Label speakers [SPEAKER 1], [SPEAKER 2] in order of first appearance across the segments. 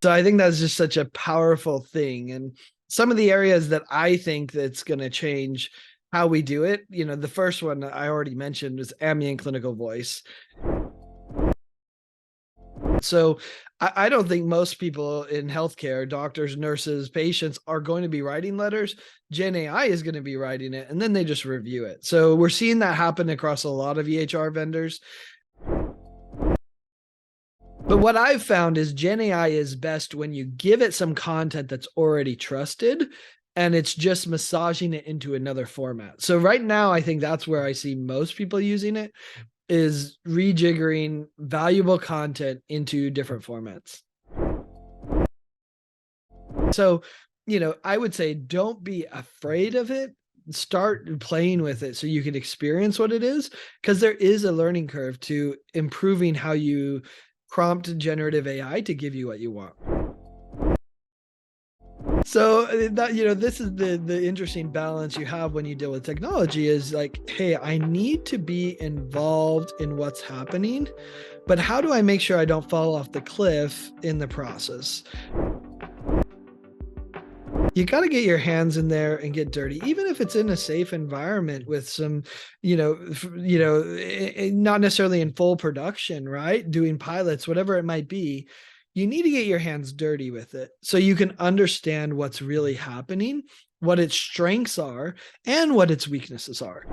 [SPEAKER 1] So I think that's just such a powerful thing. And some of the areas that I think that's going to change how we do it, the first one I already mentioned was ambient clinical voice. So I don't think most people in healthcare, doctors, nurses, patients, are going to be writing letters. Gen AI is going to be writing it, and then they just review it. So we're seeing that happen across a lot of EHR vendors. But what I've found is Gen AI is best when you give it some content that's already trusted and it's just massaging it into another format. So right now, I think that's where I see most people using it, is rejiggering valuable content into different formats. So, I would say don't be afraid of it. Start playing with it so you can experience what it is, because there is a learning curve to improving how you prompt generative AI to give you what you want. So that, this is the interesting balance you have when you deal with technology, is like, hey, I need to be involved in what's happening, but how do I make sure I don't fall off the cliff in the process? You got to get your hands in there and get dirty, even if it's in a safe environment with some, not necessarily in full production, right? Doing pilots, whatever it might be. You need to get your hands dirty with it so you can understand what's really happening, what its strengths are, and what its weaknesses are.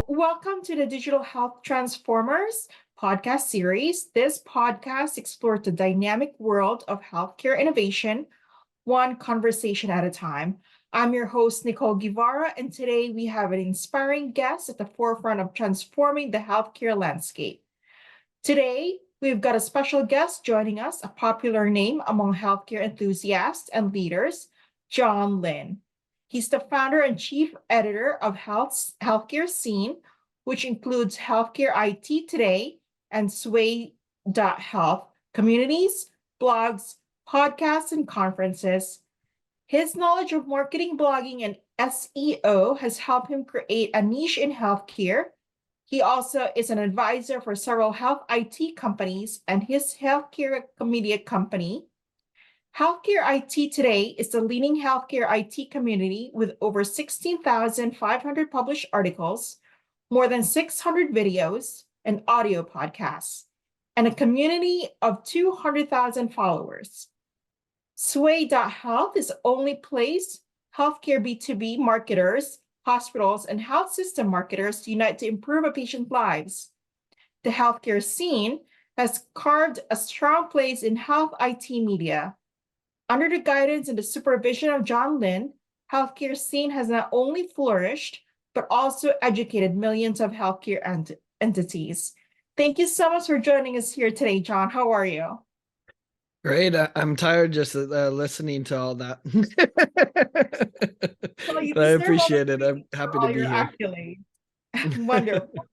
[SPEAKER 2] Welcome to the Digital Health Transformers podcast series. This podcast explores the dynamic world of healthcare innovation, one conversation at a time. I'm your host, Nicole Guevara, and today we have an inspiring guest at the forefront of transforming the healthcare landscape. Today, we've got a special guest joining us, a popular name among healthcare enthusiasts and leaders, John Lynn. He's the founder and chief editor of HealthcareScene, which includes Healthcare IT Today and Sway.health communities, blogs, podcasts, and conferences. His knowledge of marketing, blogging, and SEO has helped him create a niche in healthcare. He also is an advisor for several health IT companies and his healthcare media company. Healthcare IT Today is the leading healthcare IT community with over 16,500 published articles, more than 600 videos and audio podcasts, and a community of 200,000 followers. Sway.health is the only place healthcare B2B marketers, hospitals, and health system marketers unite to improve a patient's lives. The healthcare scene has carved a strong place in health IT media. Under the guidance and the supervision of John Lynn, HealthcareScene has not only flourished, but also educated millions of healthcare entities. Thank you so much for joining us here today, John. How are you?
[SPEAKER 1] Great. I'm tired just listening to all that.
[SPEAKER 2] Well, you
[SPEAKER 1] But I
[SPEAKER 2] deserve all the
[SPEAKER 1] appreciate it. I'm
[SPEAKER 2] praise for
[SPEAKER 1] happy to
[SPEAKER 2] all
[SPEAKER 1] be
[SPEAKER 2] your
[SPEAKER 1] here.
[SPEAKER 2] accolades. Wonderful.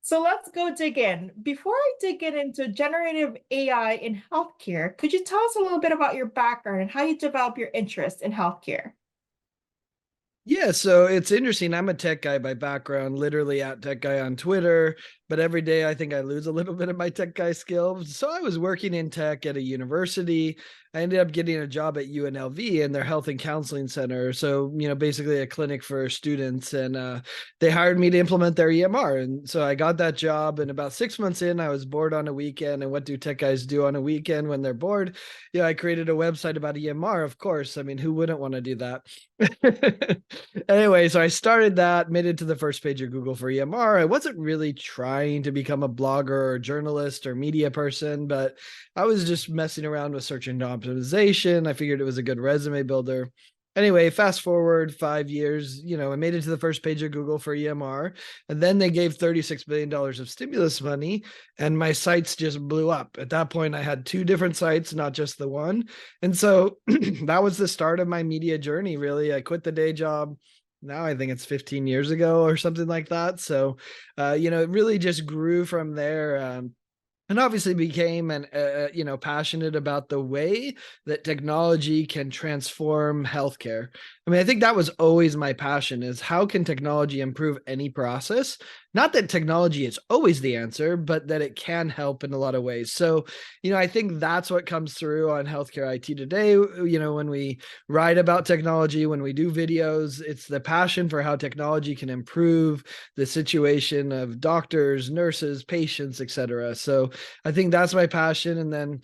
[SPEAKER 2] So let's go dig in. Before I dig into generative AI in healthcare, could you tell us a little bit about your background and how you develop your interest in healthcare?
[SPEAKER 1] Yeah, so it's interesting. I'm a tech guy by background, literally at tech guy on Twitter, but every day I think I lose a little bit of my tech guy skills. So I was working in tech at a university. I ended up getting a job at UNLV in their health and counseling center. So, basically a clinic for students. And they hired me to implement their EMR. And so I got that job. And about 6 months in, I was bored on a weekend. And what do tech guys do on a weekend when they're bored? Yeah, I created a website about EMR, of course. I mean, who wouldn't want to do that? Anyway, so I started that, made it to the first page of Google for EMR. I wasn't really trying to become a blogger or journalist or media person, but I was just messing around with search engine optimization. I figured it was a good resume builder. Anyway, fast forward 5 years, I made it to the first page of Google for EMR. And then they gave $36 billion of stimulus money, and my sites just blew up. At that point, I had two different sites, not just the one. And so that was the start of my media journey, really. I quit the day job. Now I think it's 15 years ago or something like that. So, it really just grew from there. And obviously became passionate about the way that technology can transform healthcare. I mean, I think that was always my passion, is how can technology improve any process? Not that technology is always the answer, but that it can help in a lot of ways. So, I think that's what comes through on Healthcare IT Today. When we write about technology, when we do videos, it's the passion for how technology can improve the situation of doctors, nurses, patients, etc. So I think that's my passion. And then,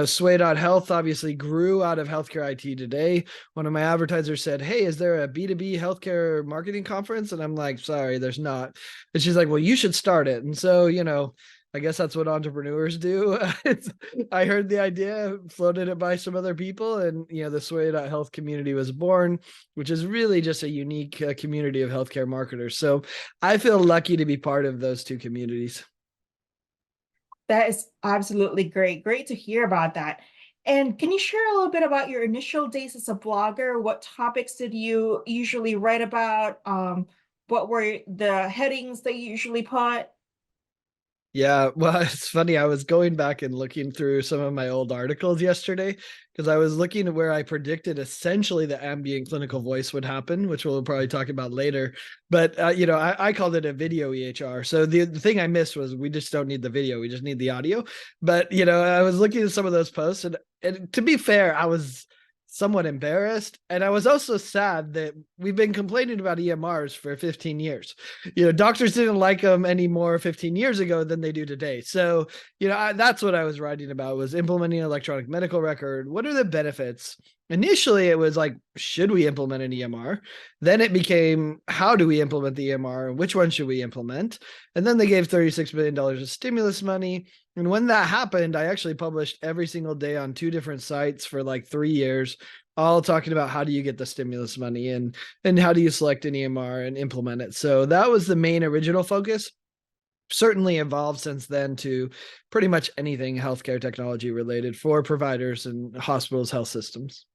[SPEAKER 1] Sway.health obviously grew out of Healthcare IT Today. One of my advertisers said, "Hey, is there a B2B healthcare marketing conference?" And I'm like, "Sorry, there's not." And she's like, "Well, you should start it." And so, I guess that's what entrepreneurs do. I heard the idea, floated it by some other people, and the Sway.health community was born, which is really just a unique community of healthcare marketers. So I feel lucky to be part of those two communities.
[SPEAKER 2] That is absolutely great. Great to hear about that. And can you share a little bit about your initial days as a blogger? What topics did you usually write about? What were the headings that you usually put?
[SPEAKER 1] Yeah, well, it's funny. I was going back and looking through some of my old articles yesterday because I was looking at where I predicted essentially the ambient clinical voice would happen, which we'll probably talk about later. But I called it a video EHR. So the thing I missed was we just don't need the video; we just need the audio. But I was looking at some of those posts, and to be fair, I was somewhat embarrassed, and I was also sad that we've been complaining about EMRs for 15 years. Doctors didn't like them any more 15 years ago than they do today. So, that's what I was writing about, was implementing an electronic medical record. What are the benefits? Initially, it was like, should we implement an EMR? Then it became, how do we implement the EMR? Which one should we implement? And then they gave $36 billion of stimulus money. And when that happened, I actually published every single day on 2 different sites for like 3 years, all talking about how do you get the stimulus money and how do you select an EMR and implement it. So that was the main original focus. Certainly evolved since then to pretty much anything healthcare technology related for providers and hospitals, health systems.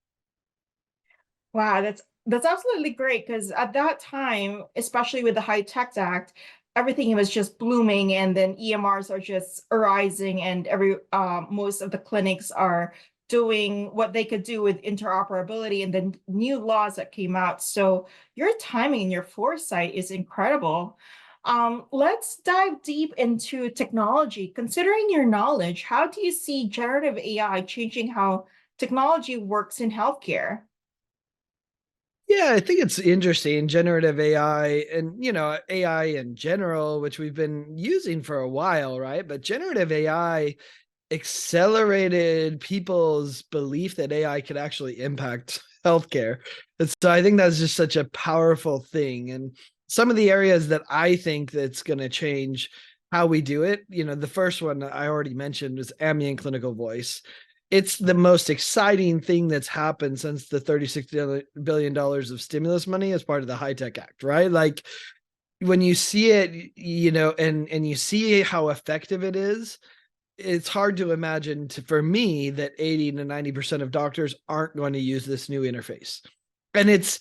[SPEAKER 2] Wow, that's absolutely great because at that time, especially with the High Tech Act, everything was just blooming, and then EMRs are just arising, and most of the clinics are doing what they could do with interoperability and the new laws that came out. So your timing and your foresight is incredible. Let's dive deep into technology. Considering your knowledge, how do you see generative AI changing how technology works in healthcare?
[SPEAKER 1] Yeah, I think it's interesting. Generative AI and, AI in general, which we've been using for a while, right? But generative AI accelerated people's belief that AI could actually impact healthcare. And so I think that's just such a powerful thing. And some of the areas that I think that's going to change how we do it, the first one I already mentioned was ambient clinical voice. It's the most exciting thing that's happened since the $36 billion of stimulus money as part of the High Tech Act, right? Like when you see it, and you see how effective it is, it's hard to imagine for me that 80 to 90% of doctors aren't going to use this new interface. And it's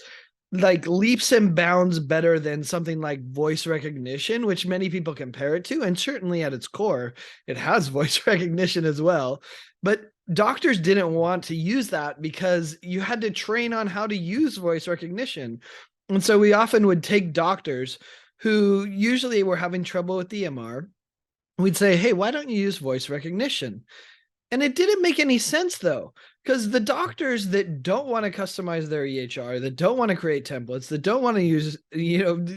[SPEAKER 1] like leaps and bounds better than something like voice recognition, which many people compare it to. And certainly at its core, it has voice recognition as well. But doctors didn't want to use that because you had to train on how to use voice recognition. And so we often would take doctors who usually were having trouble with the EMR. We'd say, "Hey, why don't you use voice recognition?" And it didn't make any sense though, because the doctors that don't want to customize their EHR, that don't want to create templates, that don't want to use,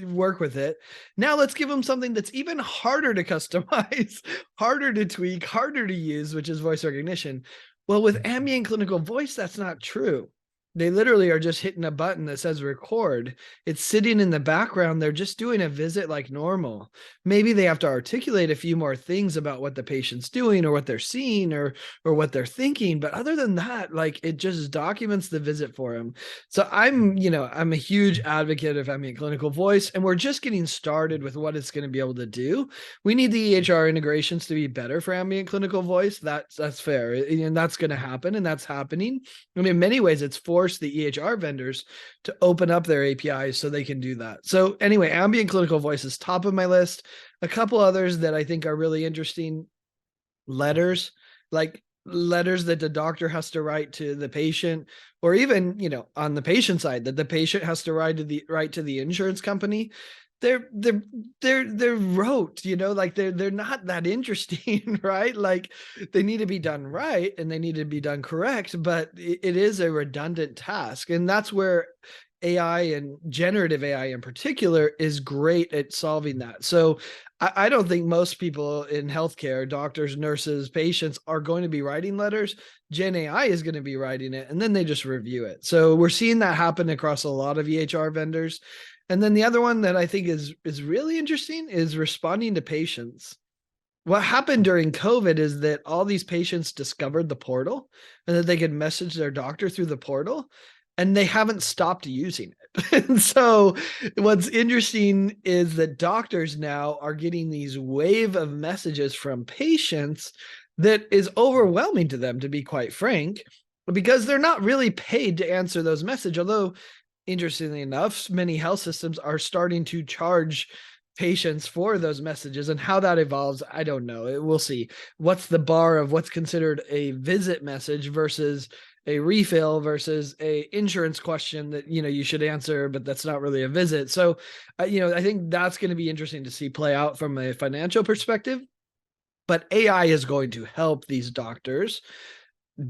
[SPEAKER 1] work with it, now let's give them something that's even harder to customize, harder to tweak, harder to use, which is voice recognition. Well, with ambient clinical voice, that's not true. They literally are just hitting a button that says record. It's sitting in the background. They're just doing a visit like normal. Maybe they have to articulate a few more things about what the patient's doing or what they're seeing or what they're thinking. But other than that, like it just documents the visit for them. So I'm a huge advocate of ambient clinical voice, and we're just getting started with what it's going to be able to do. We need the EHR integrations to be better for ambient clinical voice. That's fair. And that's going to happen, and that's happening. I mean, in many ways, it's forced the EHR vendors to open up their APIs so they can do that. So anyway, ambient clinical voice is top of my list. A couple others that I think are really interesting: letters. Like letters that the doctor has to write to the patient, or even, on the patient side, that the patient has to write to the insurance company. They're rote, like they're not that interesting, right? Like they need to be done right and they need to be done correct, but it is a redundant task. And that's where AI and generative AI in particular is great at solving that. So I don't think most people in healthcare, doctors, nurses, patients, are going to be writing letters. Gen AI is going to be writing it, and then they just review it. So we're seeing that happen across a lot of EHR vendors. And then the other one that I think is really interesting is responding to patients. What happened during COVID is that all these patients discovered the portal and that they could message their doctor through the portal, and they haven't stopped using it. And so what's interesting is that doctors now are getting these wave of messages from patients that is overwhelming to them, to be quite frank, because they're not really paid to answer those messages. Although, interestingly enough, many health systems are starting to charge patients for those messages, and how that evolves, I don't know. We'll see. What's the bar of what's considered a visit message versus a refill versus a insurance question that you should answer, but that's not really a visit. So I think that's going to be interesting to see play out from a financial perspective. But AI is going to help these doctors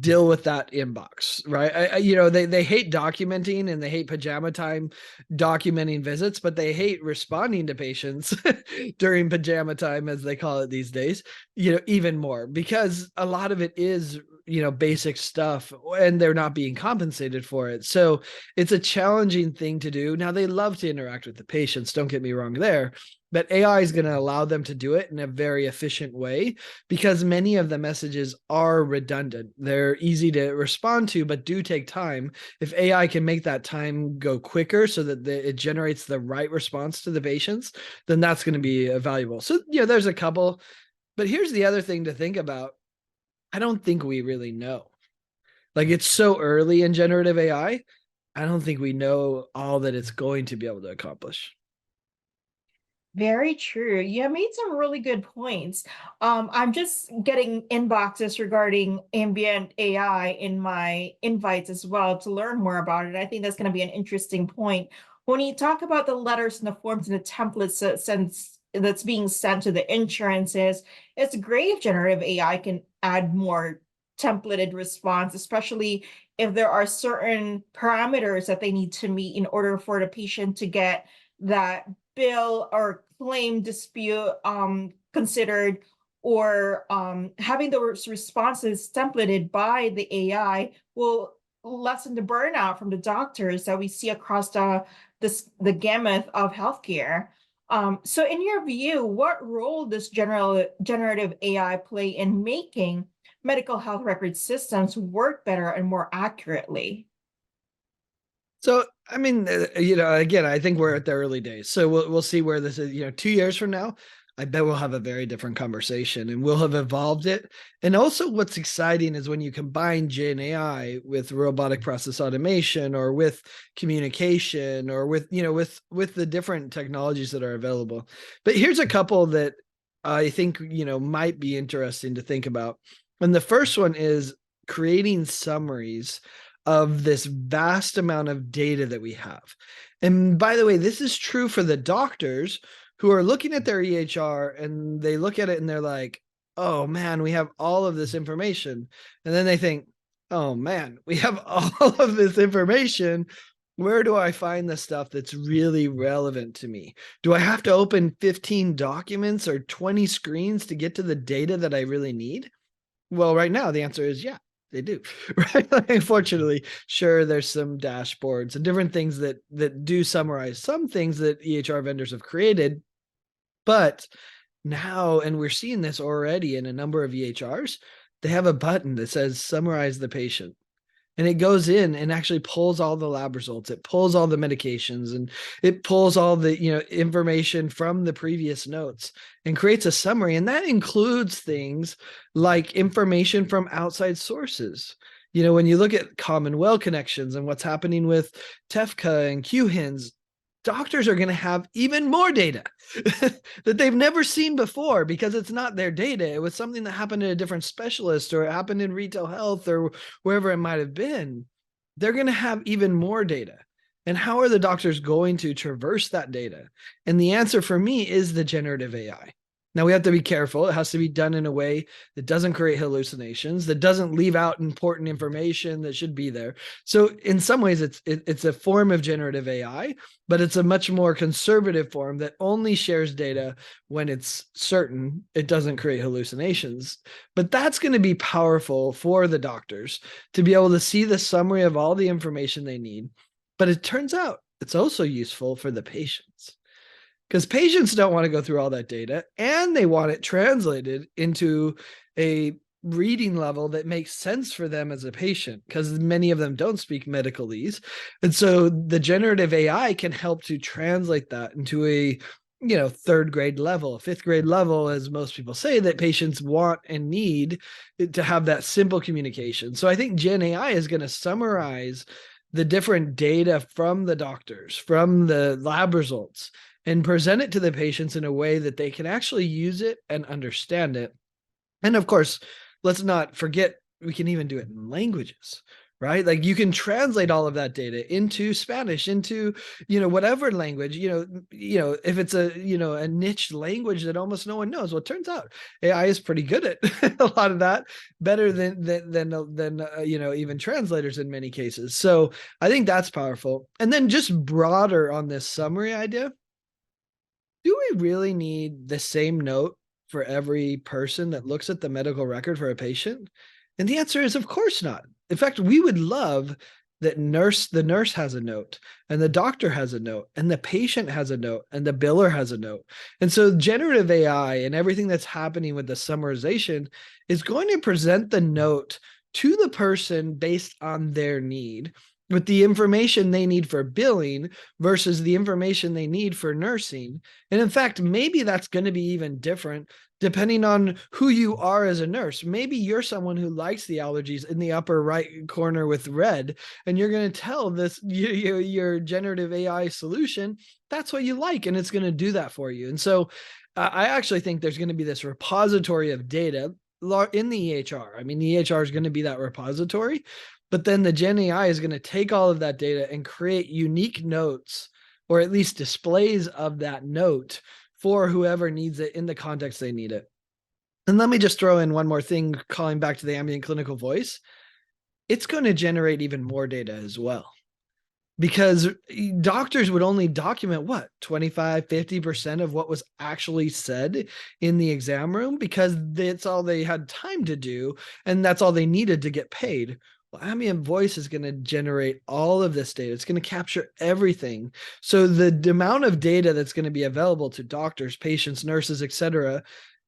[SPEAKER 1] deal with that inbox, right? They hate documenting and they hate pajama time documenting visits, but they hate responding to patients during pajama time, as they call it these days, even more, because a lot of it is basic stuff and they're not being compensated for it. So it's a challenging thing to do. Now, they love to interact with the patients, don't get me wrong there, but AI is going to allow them to do it in a very efficient way, because many of the messages are redundant. They're easy to respond to, but do take time. If AI can make that time go quicker so that it generates the right response to the patients, then that's going to be valuable. So, there's a couple, but here's the other thing to think about. I don't think we really know. Like, it's so early in generative AI. I don't think we know all that it's going to be able to accomplish.
[SPEAKER 2] Very true. You made some really good points. I'm just getting inboxes regarding ambient AI in my invites as well to learn more about it. I think that's going to be an interesting point. When you talk about the letters and the forms and the templates that's being sent to the insurances, it's great if generative AI can add more templated response, especially if there are certain parameters that they need to meet in order for the patient to get that bill or claim dispute considered, or having those responses templated by the AI will lessen the burnout from the doctors that we see across the gamut of healthcare. So in your view, what role does generative AI play in making medical health record systems work better and more accurately?
[SPEAKER 1] So, I mean, again, I think we're at the early days. So we'll see where this is. 2 years from now, I bet we'll have a very different conversation and we'll have evolved it. And also, what's exciting is when you combine Gen AI with robotic process automation, or with communication, or with the different technologies that are available. But here's a couple that I think might be interesting to think about. And the first one is creating summaries of this vast amount of data that we have. And by the way, this is true for the doctors who are looking at their EHR and they look at it and they're like, oh man, we have all of this information. And then they think, oh man, we have all of this information. Where do I find the stuff that's really relevant to me? Do I have to open 15 documents or 20 screens to get to the data that I really need? Well, right now, the answer is yeah. They do, right? Unfortunately, sure, there's some dashboards and different things that do summarize some things that EHR vendors have created, but now, and we're seeing this already in a number of EHRs, they have a button that says summarize the patient. And it goes in and actually pulls all the lab results. It pulls all the medications and it pulls all the information from the previous notes and creates a summary. And that includes things like information from outside sources. When you look at common well connections and what's happening with TEFCA and QHINs, doctors are going to have even more data that they've never seen before, because it's not their data. It was something that happened to a different specialist, or it happened in retail health, or wherever it might have been. They're going to have even more data. And how are the doctors going to traverse that data? And the answer for me is the generative AI. Now, we have to be careful. It has to be done in a way that doesn't create hallucinations, that doesn't leave out important information that should be there. So in some ways, it's a form of generative AI, but it's a much more conservative form that only shares data when it's certain it doesn't create hallucinations. But that's going to be powerful for the doctors to be able to see the summary of all the information they need. But it turns out it's also useful for the patients, because patients don't want to go through all that data, and they want it translated into a reading level that makes sense for them as a patient, because many of them don't speak medicalese. And so the generative AI can help to translate that into a third grade level, fifth grade level, as most people say, that patients want and need to have that simple communication. So I think Gen AI is going to summarize the different data from the doctors, from the lab results, and present it to the patients in a way that they can actually use it and understand it. And of course, let's not forget, we can even do it in languages, right? Like, you can translate all of that data into Spanish, into, whatever language, if it's a niche language that almost no one knows. Well, it turns out AI is pretty good at a lot of that, better than even translators in many cases. So I think that's powerful. And then just broader on this summary idea, do we really need the same note for every person that looks at the medical record for a patient? And the answer is, of course not. In fact, we would love that the nurse has a note, and the doctor has a note, and the patient has a note, and the biller has a note. And so generative AI and everything that's happening with the summarization is going to present the note to the person based on their need, with the information they need for billing versus the information they need for nursing. And in fact, maybe that's going to be even different depending on who you are as a nurse. Maybe you're someone who likes the allergies in the upper right corner with red, and you're going to tell this your generative AI solution that's what you like, and it's going to do that for you. And so I actually think there's going to be this repository of data in the EHR. I mean, the EHR is going to be that repository, but then the Gen AI is going to take all of that data and create unique notes, or at least displays of that note, for whoever needs it in the context they need it. And let me just throw in one more thing, calling back to the ambient clinical voice. It's going to generate even more data as well, because doctors would only document what, 25, 50% of what was actually said in the exam room, because that's all they had time to do, and that's all they needed to get paid. Well, ambient voice is going to generate all of this data. It's going to capture everything. So the amount of data that's going to be available to doctors, patients, nurses, etc.,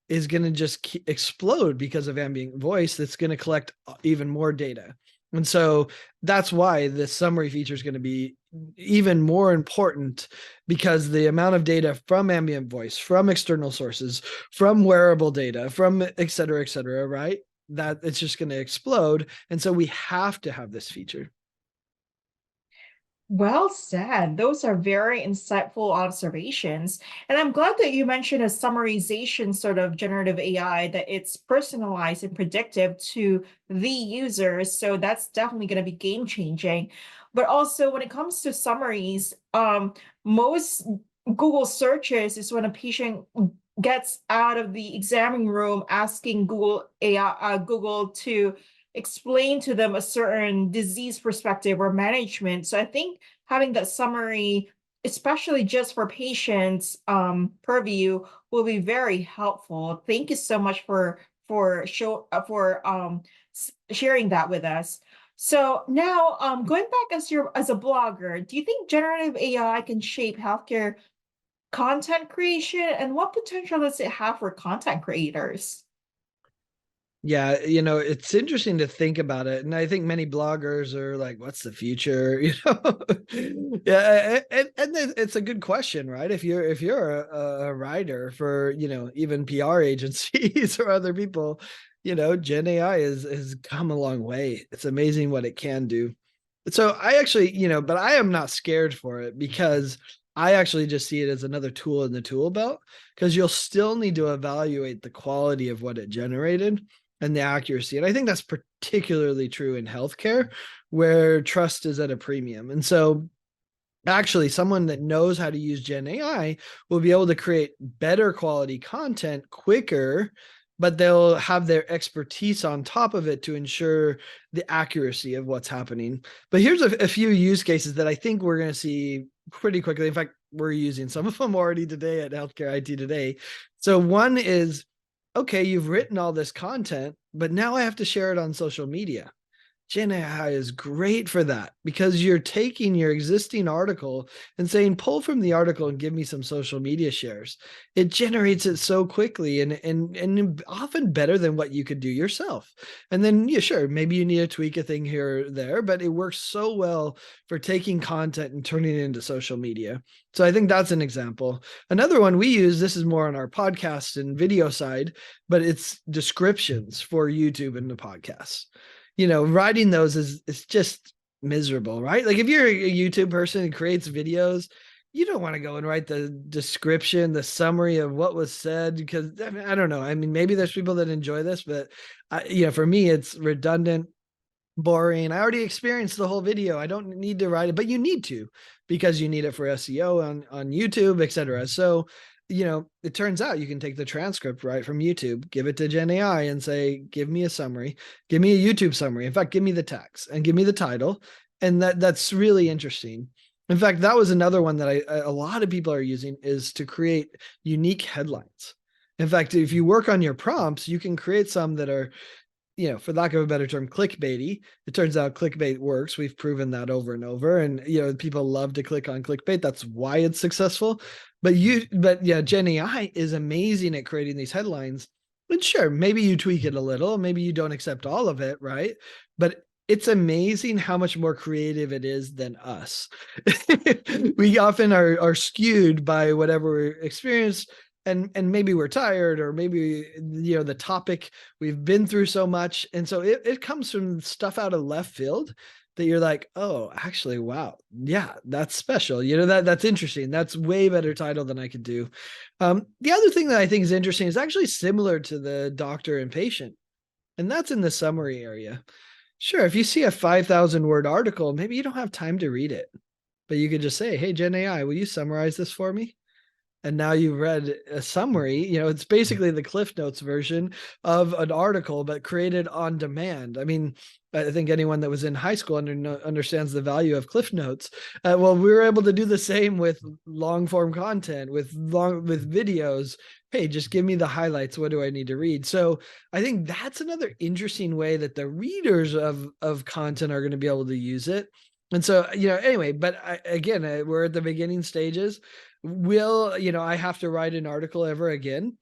[SPEAKER 1] is going to just explode because of ambient voice. That's going to collect even more data. And so that's why this summary feature is going to be even more important, because the amount of data from ambient voice, from external sources, from wearable data, from et cetera, right? That it's just going to explode. And so we have to have this feature.
[SPEAKER 2] Well said. Those are very insightful observations. And I'm glad that you mentioned a summarization sort of generative AI, that it's personalized and predictive to the users. So that's definitely going to be game changing. But also when it comes to summaries, most Google searches is when a patient gets out of the examining room asking Google AI, Google to explain to them a certain disease perspective or management. So I think having that summary, especially just for patients purview, will be very helpful. Thank you so much for sharing that with us. So now, going back as a blogger, do you think generative AI can shape healthcare content creation, and what potential does it have for content creators?
[SPEAKER 1] Yeah, it's interesting to think about it. And I think many bloggers are like, what's the future? Yeah, and it's a good question, right? If you're a writer for, even PR agencies or other people, Gen AI has come a long way. It's amazing what it can do. So I actually, but I am not scared for it, because I actually just see it as another tool in the tool belt, because you'll still need to evaluate the quality of what it generated and the accuracy. And I think that's particularly true in healthcare, where trust is at a premium. And so actually, someone that knows how to use Gen AI will be able to create better quality content quicker, but they'll have their expertise on top of it to ensure the accuracy of what's happening. But here's a few use cases that I think we're going to see pretty quickly. In fact, we're using some of them already today at Healthcare IT Today. So one is, okay, you've written all this content, but now I have to share it on social media. Gen AI is great for that, because you're taking your existing article and saying, pull from the article and give me some social media shares. It generates it so quickly and often better than what you could do yourself. And then, yeah, sure, maybe you need to tweak a thing here or there, but it works so well for taking content and turning it into social media. So I think that's an example. Another one we use, this is more on our podcast and video side, but it's descriptions for YouTube and the podcasts. Writing those is just miserable, right? Like if you're a YouTube person who creates videos, you don't want to go and write the description, the summary of what was said, because I don't know. I mean, maybe there's people that enjoy this, but for me, it's redundant, boring. I already experienced the whole video. I don't need to write it, but you need to, because you need it for SEO on YouTube, etc. So it turns out you can take the transcript right from YouTube, give it to Gen AI and say, give me a summary, give me a YouTube summary. In fact, give me the text and give me the title. And that's really interesting. In fact, that was another one that a lot of people are using, is to create unique headlines. In fact, if you work on your prompts, you can create some that are, for lack of a better term, clickbaity. It turns out clickbait works. We've proven that over and over. And, people love to click on clickbait. That's why it's successful. But yeah, Gen AI is amazing at creating these headlines. And sure, maybe you tweak it a little, maybe you don't accept all of it, right? But it's amazing how much more creative it is than us. We often are skewed by whatever we experience, and maybe we're tired, or maybe the topic, we've been through so much, and so it comes from stuff out of left field that you're like, oh, actually, wow, yeah, that's special. That's interesting. That's way better title than I could do. The other thing that I think is interesting is actually similar to the doctor and patient, and that's in the summary area. Sure, if you see a 5,000 word article, maybe you don't have time to read it, but you could just say, hey, Gen AI, will you summarize this for me? And now you've read a summary. It's basically the Cliff Notes version of an article, but created on demand. I mean, I think anyone that was in high school understands the value of Cliff Notes. Well, we were able to do the same with long form content, with videos. Hey, just give me the highlights. What do I need to read? So I think that's another interesting way that the readers of content are going to be able to use it. And so, anyway, but again, we're at the beginning stages. Will, I have to write an article ever again?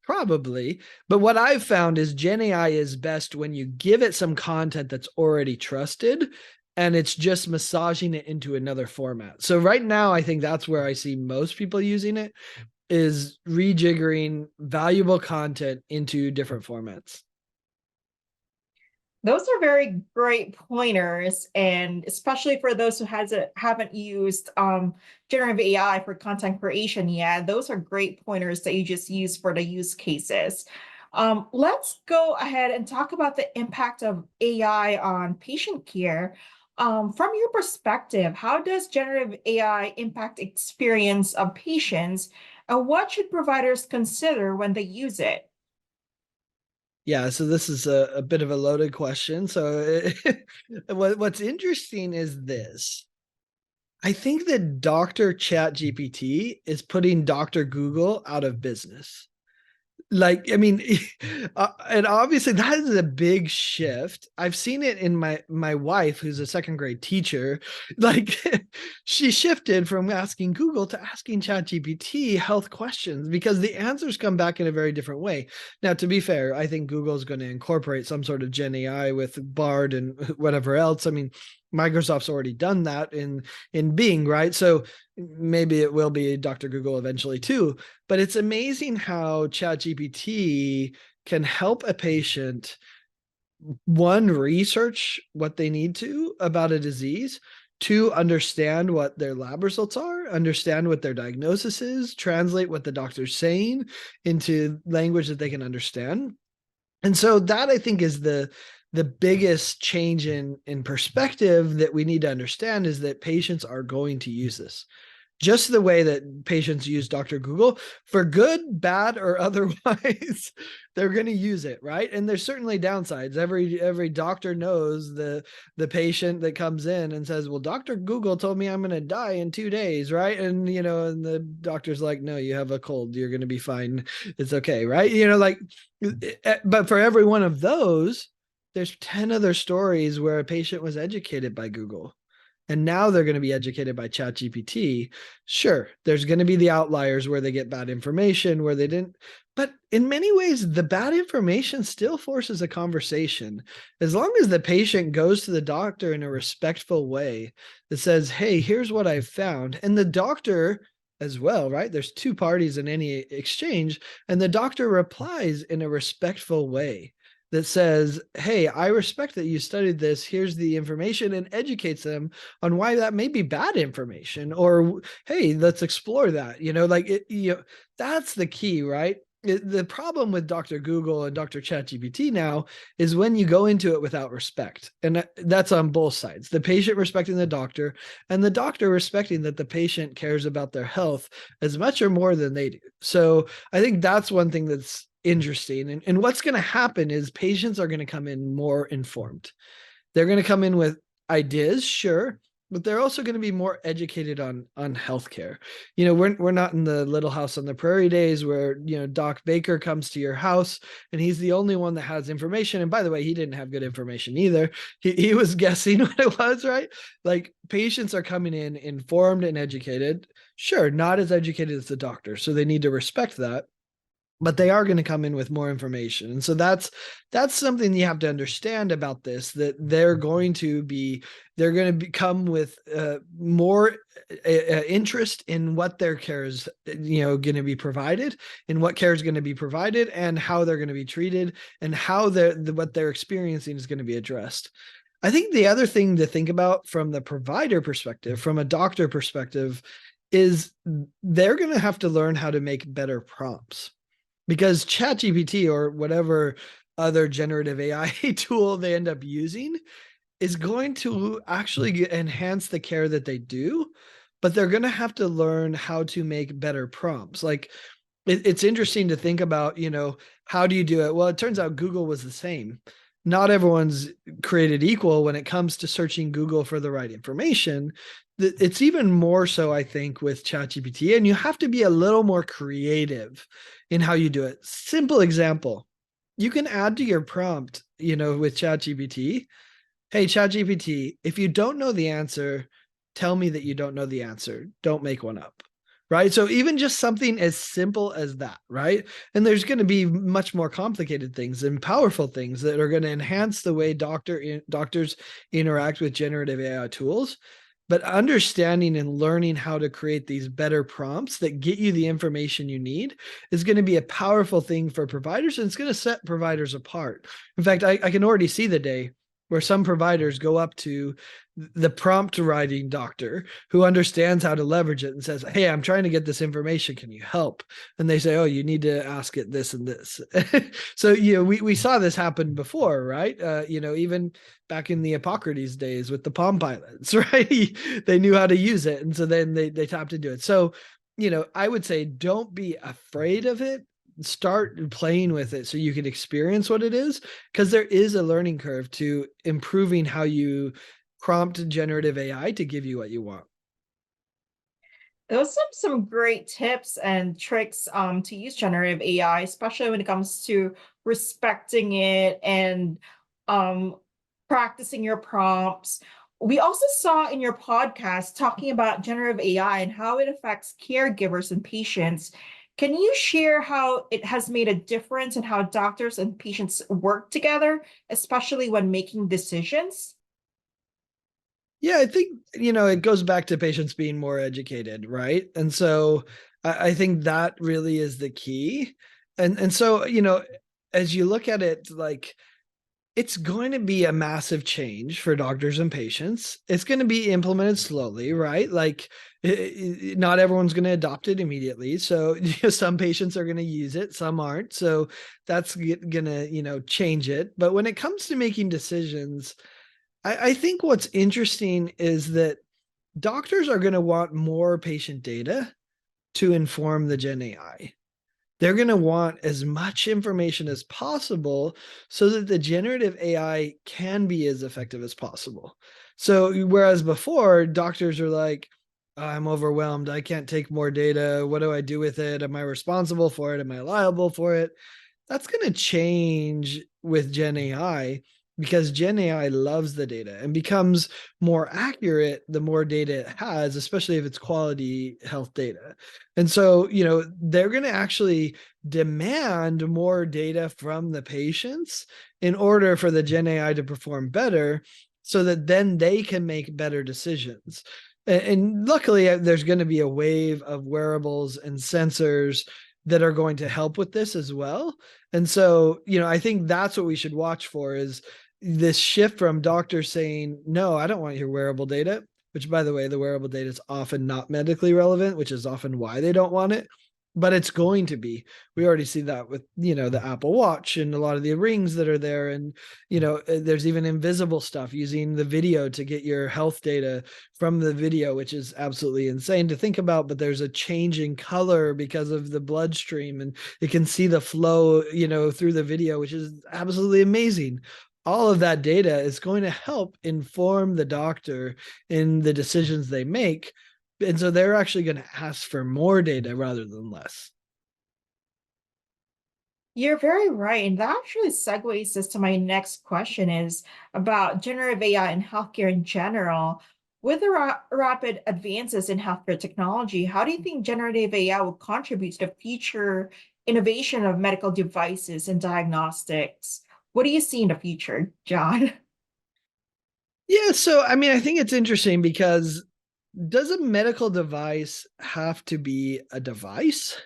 [SPEAKER 1] Probably. But what I've found is Gen AI is best when you give it some content that's already trusted, and it's just massaging it into another format. So right now, I think that's where I see most people using it, is rejiggering valuable content into different formats.
[SPEAKER 2] Those are very great pointers, and especially for those who haven't used generative AI for content creation yet, those are great pointers that you just use for the use cases. Let's go ahead and talk about the impact of AI on patient care. From your perspective, how does generative AI impact experience of patients, and what should providers consider when they use it?
[SPEAKER 1] Yeah, so this is a bit of a loaded question. So what's interesting is this. I think that Dr. Chat GPT is putting Dr. Google out of business. Like, I mean, and obviously that is a big shift. I've seen it in my wife, who's a second grade teacher. Like, she shifted from asking Google to asking ChatGPT health questions, because the answers come back in a very different way. Now, to be fair, I think Google's going to incorporate some sort of Gen AI with Bard and whatever else. I mean, Microsoft's already done that in Bing, right? So maybe it will be Dr. Google eventually too. But it's amazing how ChatGPT can help a patient, one, research what they need to about a disease, Two, understand what their lab results are, understand what their diagnosis is, translate what the doctor's saying into language that they can understand. And so that, I think, is the biggest change in perspective that we need to understand, is that patients are going to use this just the way that patients use Dr. Google, for good, bad, or otherwise. They're going to use it, right? And there's certainly downsides. Every doctor knows the patient that comes in and says, well, Dr. Google told me I'm going to die in 2 days, right? And and the doctor's like, no, you have a cold, you're going to be fine, it's okay, right? But for every one of those, there's 10 other stories where a patient was educated by Google, and now they're going to be educated by Chat GPT. Sure, there's going to be the outliers where they get bad information, where they didn't. But in many ways, the bad information still forces a conversation. As long as the patient goes to the doctor in a respectful way that says, hey, here's what I've found. And the doctor as well, right? There's two parties in any exchange, and the doctor replies in a respectful way that says, hey, I respect that you studied this. Here's the information, and educates them on why that may be bad information, or, hey, let's explore that. That's the key, right? The problem with Dr. Google and Dr. ChatGPT now is when you go into it without respect. And that's on both sides, the patient respecting the doctor and the doctor respecting that the patient cares about their health as much or more than they do. So I think that's one thing that's interesting. And what's going to happen is patients are going to come in more informed. They're going to come in with ideas, sure, but they're also going to be more educated on healthcare. We're not in the Little House on the Prairie days where Doc Baker comes to your house and he's the only one that has information. And by the way, he didn't have good information either. He was guessing what it was, right? Like, patients are coming in informed and educated. Sure, not as educated as the doctor, so they need to respect that, but they are going to come in with more information. And so that's something you have to understand about this, that they're going to come with more interest in what their care is going to be provided, and what care is going to be provided, and how they're going to be treated, and how what they're experiencing is going to be addressed. I think the other thing to think about from the provider perspective, from a doctor perspective, is they're going to have to learn how to make better prompts. Because ChatGPT or whatever other generative AI tool they end up using is going to actually enhance the care that they do, but they're going to have to learn how to make better prompts. Like, it's interesting to think about, how do you do it? Well, it turns out Google was the same. Not everyone's created equal when it comes to searching Google for the right information. It's even more so, I think, with ChatGPT, and you have to be a little more creative in how you do it. Simple example, you can add to your prompt, with ChatGPT, hey, ChatGPT, if you don't know the answer, tell me that you don't know the answer. Don't make one up. Right. So even just something as simple as that, right? And there's going to be much more complicated things and powerful things that are going to enhance the way doctors interact with generative AI tools. But understanding and learning how to create these better prompts that get you the information you need is going to be a powerful thing for providers, and it's going to set providers apart. In fact, I can already see the day where some providers go up to the prompt writing doctor who understands how to leverage it and says, hey, I'm trying to get this information, can you help? And they say, oh, you need to ask it this and this. So we saw this happen before, right? Even back in the Hippocrates days with the Palm Pilots, right? They knew how to use it, and so then they tapped into it. So I would say, don't be afraid of it. Start playing with it so you can experience what it is, because there is a learning curve to improving how you prompt generative AI to give you what you want.
[SPEAKER 2] Those are some great tips and tricks to use generative AI, especially when it comes to respecting it and um, practicing your prompts. We also saw in your podcast talking about generative AI and how it affects caregivers and patients. Can you share how it has made a difference in how doctors and patients work together, especially when making decisions?
[SPEAKER 1] Yeah, I think, it goes back to patients being more educated, right? And so I think that really is the key. And so, as you look at it, like, it's going to be a massive change for doctors and patients. It's going to be implemented slowly, right? Like not everyone's going to adopt it immediately. So some patients are going to use it, some aren't. So that's going to, change it. But when it comes to making decisions, I think what's interesting is that doctors are going to want more patient data to inform the Gen AI. They're going to want as much information as possible so that the generative AI can be as effective as possible. So, whereas before, doctors are like, I'm overwhelmed. I can't take more data. What do I do with it? Am I responsible for it? Am I liable for it? That's going to change with Gen AI because Gen AI loves the data and becomes more accurate the more data it has, especially if it's quality health data. And so, they're going to actually demand more data from the patients in order for the Gen AI to perform better so that then they can make better decisions. And luckily, there's going to be a wave of wearables and sensors that are going to help with this as well. And so, I think that's what we should watch for is this shift from doctors saying, no, I don't want your wearable data, which by the way, the wearable data is often not medically relevant, which is often why they don't want it, but it's going to be. We already see that with, the Apple Watch and a lot of the rings that are there. And, there's even invisible stuff using the video to get your health data from the video, which is absolutely insane to think about. But there's a change in color because of the bloodstream and it can see the flow, through the video, which is absolutely amazing. All of that data is going to help inform the doctor in the decisions they make. And so they're actually going to ask for more data rather than less.
[SPEAKER 2] You're very right. And that actually segues us to my next question is about generative AI and healthcare in general. With the rapid advances in healthcare technology, how do you think generative AI will contribute to the future innovation of medical devices and diagnostics? What do you see in the future, John?
[SPEAKER 1] Yeah, so I mean, I think it's interesting because does a medical device have to be a device?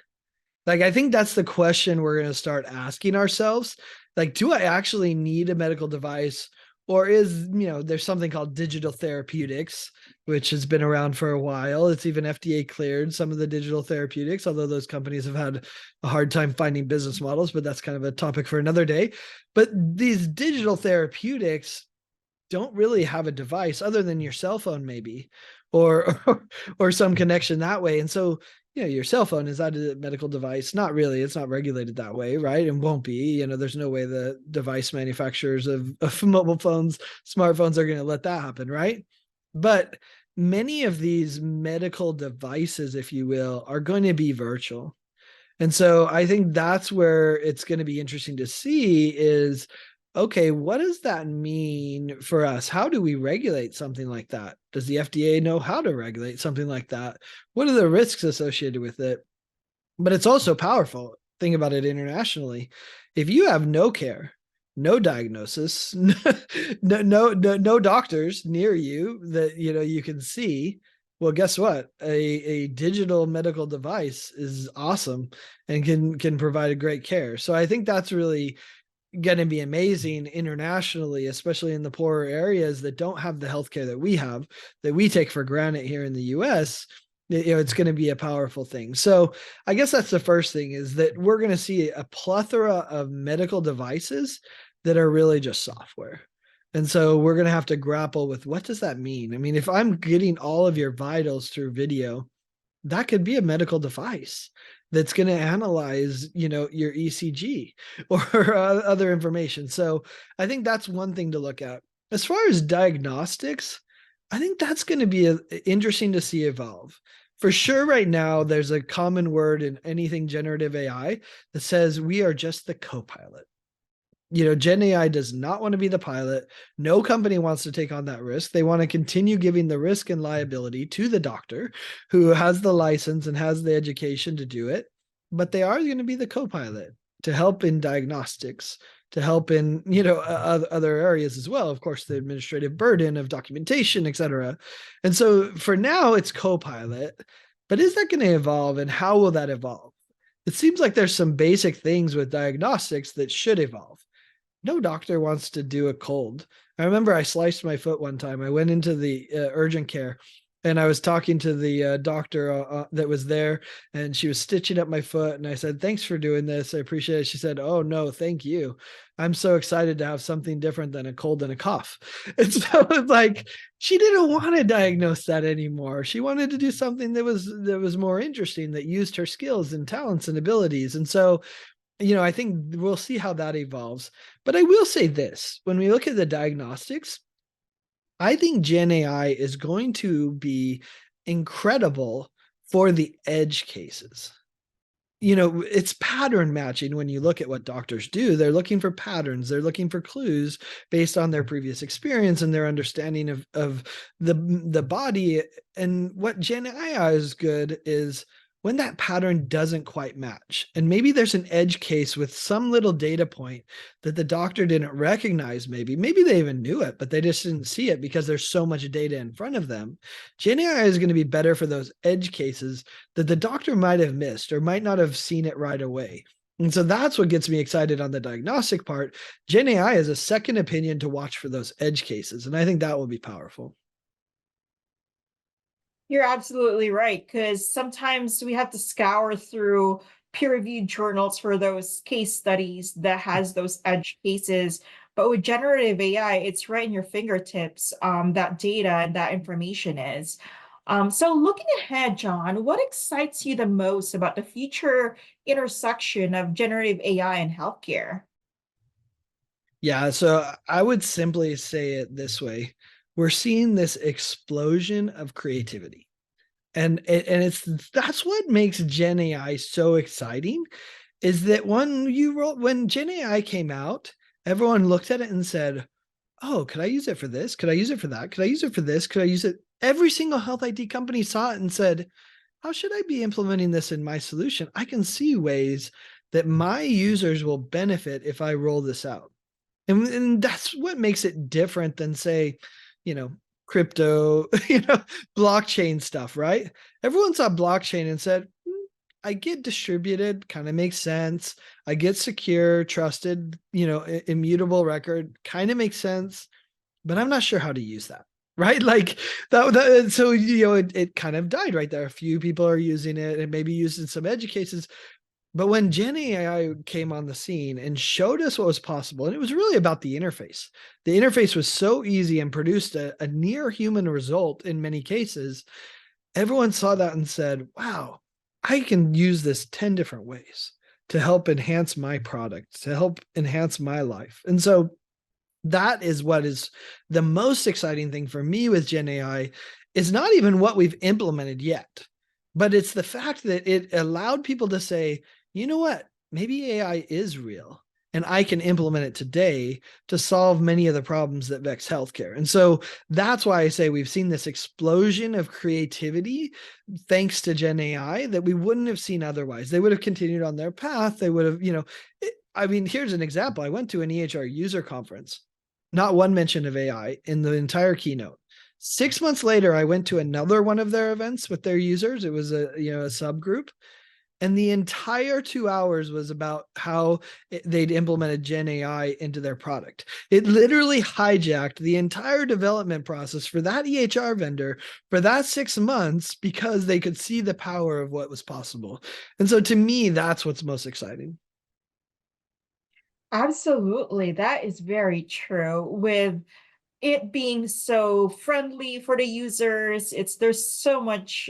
[SPEAKER 1] Like, I think that's the question we're going to start asking ourselves. Like, do I actually need a medical device? Or is, there's something called digital therapeutics, which has been around for a while. It's even FDA cleared some of the digital therapeutics, although those companies have had a hard time finding business models, but that's kind of a topic for another day. But these digital therapeutics don't really have a device other than your cell phone, maybe, or some connection that way. And so, your cell phone, is that a medical device? Not really. It's not regulated that way, right? And won't be. There's no way the device manufacturers of mobile phones, smartphones are going to let that happen, right? But many of these medical devices, if you will, are going to be virtual. And so I think that's where it's going to be interesting to see is, okay, what does that mean for us? How do we regulate something like that? Does the FDA know how to regulate something like that? What are the risks associated with it? But it's also powerful. Think about it internationally. If you have no care, no diagnosis, no doctors near you that you can see, well, guess what? A digital medical device is awesome and can provide a great care. So I think that's really going to be amazing internationally, especially in the poorer areas that don't have the healthcare that we have, that we take for granted here in the US. It's going to be a powerful thing. So I guess that's the first thing is that we're going to see a plethora of medical devices that are really just software. And so we're going to have to grapple with what does that mean? I mean, if I'm getting all of your vitals through video, that could be a medical device that's going to analyze, your ECG or other information. So I think that's one thing to look at. As far as diagnostics, I think that's going to be interesting to see evolve. For sure, right now, there's a common word in anything generative AI that says we are just the co-pilot. Gen AI does not want to be the pilot. No company wants to take on that risk. They want to continue giving the risk and liability to the doctor who has the license and has the education to do it. But they are going to be the co-pilot to help in diagnostics, to help in, other areas as well. Of course, the administrative burden of documentation, et cetera. And so for now, it's co-pilot. But is that going to evolve and how will that evolve? It seems like there's some basic things with diagnostics that should evolve. no doctor wants to do a cold. I remember I sliced my foot one time. I went into the urgent care and I was talking to the doctor that was there, and she was stitching up my foot. And I said, "Thanks for doing this. I appreciate it." She said, "Oh, no, thank you. I'm so excited to have something different than a cold and a cough." And so it's like she didn't want to diagnose that anymore. She wanted to do something that was more interesting, that used her skills and talents and abilities. And so I think we'll see how that evolves. But I will say this, when we look at the diagnostics, I think Gen AI is going to be incredible for the edge cases. It's pattern matching. When you look at what doctors do, they're looking for patterns, they're looking for clues based on their previous experience and their understanding of the body. And what Gen AI is good is when that pattern doesn't quite match, and maybe there's an edge case with some little data point that the doctor didn't recognize. Maybe they even knew it, but they just didn't see it because there's so much data in front of them. Gen AI is going to be better for those edge cases that the doctor might have missed or might not have seen it right away. And so that's what gets me excited on the diagnostic part. Gen AI is a second opinion to watch for those edge cases, and I think that will be powerful.
[SPEAKER 2] You're absolutely right, because sometimes we have to scour through peer-reviewed journals for those case studies that has those edge cases. But with generative AI, it's right in your fingertips, that data and that information is. So looking ahead, John, what excites you the most about the future intersection of generative AI and healthcare?
[SPEAKER 1] Yeah, so I would simply say it this way. We're seeing this explosion of creativity. And that's what makes Gen AI so exciting, is that when Gen AI came out, everyone looked at it and said, "Oh, could I use it for this? Could I use it for that? Could I use it for this? Could I use it?" Every single health IT company saw it and said, "How should I be implementing this in my solution? I can see ways that my users will benefit if I roll this out." And that's what makes it different than, say, you know, crypto, blockchain stuff, right? Everyone saw blockchain and said, I get distributed, kind of makes sense. I get secure, trusted, immutable record, kind of makes sense, but I'm not sure how to use that." Right. Like so, it kind of died right there. A few people are using it and maybe used in some edge cases. But when Gen AI came on the scene and showed us what was possible, and it was really about the interface was so easy and produced a near human result in many cases. Everyone saw that and said, wow, I can use this 10 different ways to help enhance my product, to help enhance my life. And so that is what is the most exciting thing for me with Gen AI, is not even what we've implemented yet, but it's the fact that it allowed people to say, you know what, maybe AI is real and I can implement it today to solve many of the problems that vex healthcare. And so that's why I say we've seen this explosion of creativity thanks to Gen AI that we wouldn't have seen otherwise. They would have continued on their path. They would have, I mean, here's an example. I went to an EHR user conference, not one mention of AI in the entire keynote. 6 months later, I went to another one of their events with their users. It was a subgroup, and the entire 2 hours was about how they'd implemented Gen AI into their product. It literally hijacked the entire development process for that EHR vendor for that 6 months because they could see the power of what was possible. And so to me, that's what's most exciting.
[SPEAKER 2] Absolutely, that is very true. With it being so friendly for the users, there's so much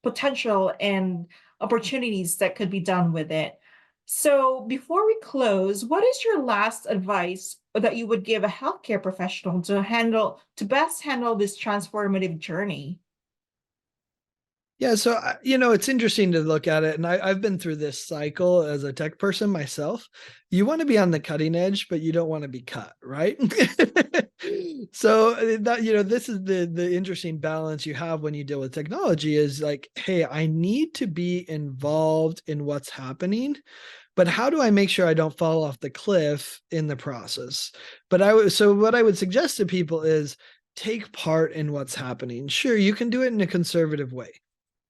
[SPEAKER 2] potential and opportunities that could be done with it. So before we close, what is your last advice that you would give a healthcare professional to best handle this transformative journey?
[SPEAKER 1] Yeah, so it's interesting to look at it, and I've been through this cycle as a tech person myself. You want to be on the cutting edge, but you don't want to be cut, right? So that this is the interesting balance you have when you deal with technology, is like, hey, I need to be involved in what's happening, but how do I make sure I don't fall off the cliff in the process? So what I would suggest to people is take part in what's happening. Sure, you can do it in a conservative way,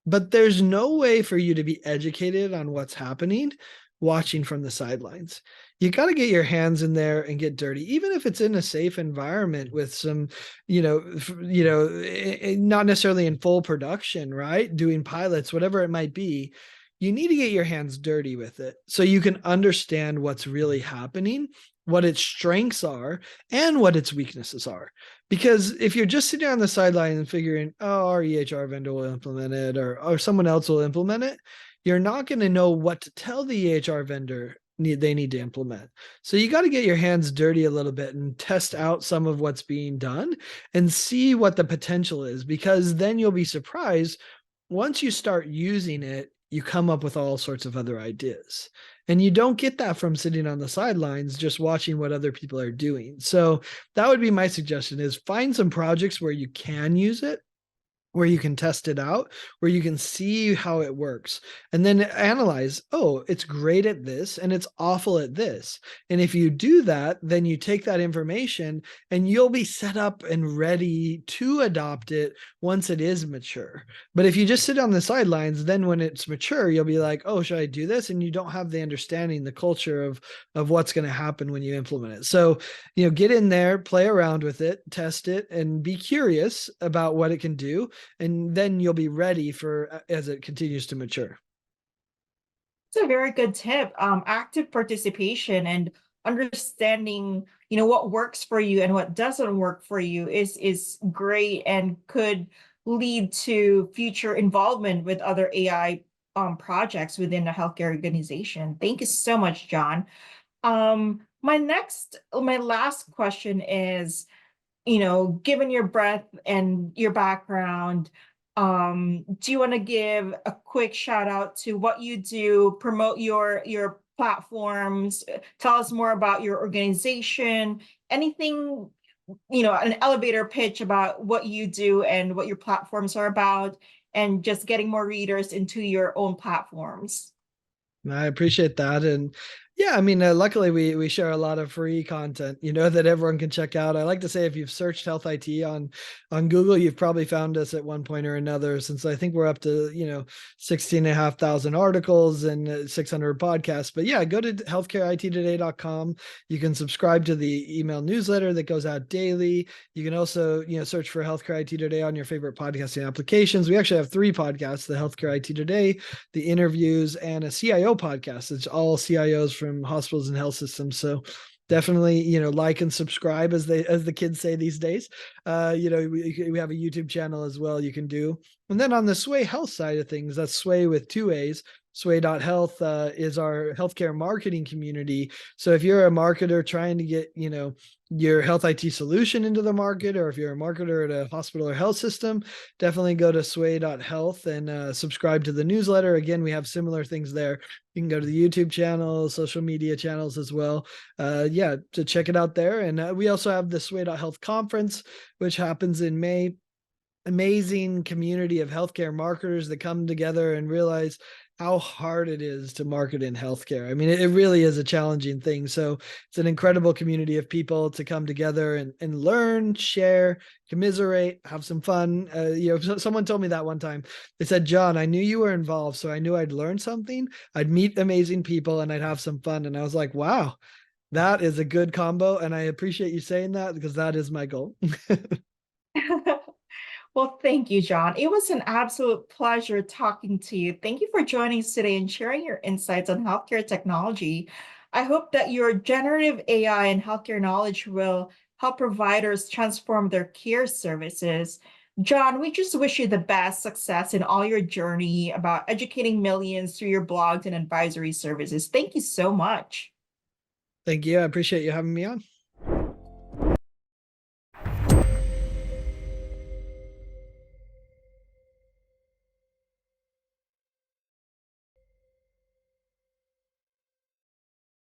[SPEAKER 1] but there's no way for you to be educated on what's happening watching from the sidelines. You got to get your hands in there and get dirty, even if it's in a safe environment with some, not necessarily in full production, right? Doing pilots, whatever it might be. You need to get your hands dirty with it so you can understand what's really happening, what its strengths are, and what its weaknesses are. Because if you're just sitting on the sideline and figuring, oh, our EHR vendor will implement it or someone else will implement it, you're not going to know what to tell the EHR vendor they need to implement. So you got to get your hands dirty a little bit and test out some of what's being done and see what the potential is, because then you'll be surprised once you start using it, you come up with all sorts of other ideas. And you don't get that from sitting on the sidelines just watching what other people are doing. So that would be my suggestion, is find some projects where you can use it, where you can test it out, where you can see how it works, and then analyze, oh, it's great at this and it's awful at this. And if you do that, then you take that information and you'll be set up and ready to adopt it once it is mature. But if you just sit on the sidelines, then when it's mature, you'll be like, oh, should I do this? And you don't have the understanding, the culture of what's going to happen when you implement it. So, get in there, play around with it, test it, and be curious about what it can do, and then you'll be ready for as it continues to mature.
[SPEAKER 2] It's a very good tip. Active participation and understanding, what works for you and what doesn't work for you is great and could lead to future involvement with other AI projects within a healthcare organization. Thank you so much, John. My last question is, given your breadth and your background, do you want to give a quick shout out to what you do, promote your platforms, tell us more about your organization, anything, an elevator pitch about what you do and what your platforms are about, and just getting more readers into your own platforms?
[SPEAKER 1] I appreciate that. And yeah, I mean, luckily we share a lot of free content, that everyone can check out. I like to say, if you've searched Health IT on Google, you've probably found us at one point or another, since I think we're up to, 16,500 articles and 600 podcasts. But yeah, go to healthcareittoday.com. You can subscribe to the email newsletter that goes out daily. You can also, search for Healthcare IT Today on your favorite podcasting applications. We actually have 3 podcasts: the Healthcare IT Today, the interviews, and a CIO podcast. It's all CIOs from hospitals and health systems. So definitely, like and subscribe, as the kids say these days. We have a YouTube channel as well you can do. And then on the Sway Health side of things, that's Sway with 2 A's. Sway.health is our healthcare marketing community. So if you're a marketer trying to get, your health IT solution into the market, or if you're a marketer at a hospital or health system, definitely go to sway.health and subscribe to the newsletter. Again, we have similar things there. You can go to the YouTube channel, social media channels as well. To check it out there. And we also have the Sway.health conference, which happens in May. Amazing community of healthcare marketers that come together and realize how hard it is to market in healthcare. I mean, it really is a challenging thing. So it's an incredible community of people to come together and learn, share, commiserate, have some fun. Someone told me that one time. They said, John, I knew you were involved, so I knew I'd learn something. I'd meet amazing people and I'd have some fun. And I was like, wow, that is a good combo. And I appreciate you saying that, because that is my goal.
[SPEAKER 2] Well, thank you, John. It was an absolute pleasure talking to you. Thank you for joining us today and sharing your insights on healthcare technology. I hope that your generative AI and healthcare knowledge will help providers transform their care services. John, we just wish you the best success in all your journey about educating millions through your blogs and advisory services. Thank you so much.
[SPEAKER 1] Thank you. I appreciate you having me on.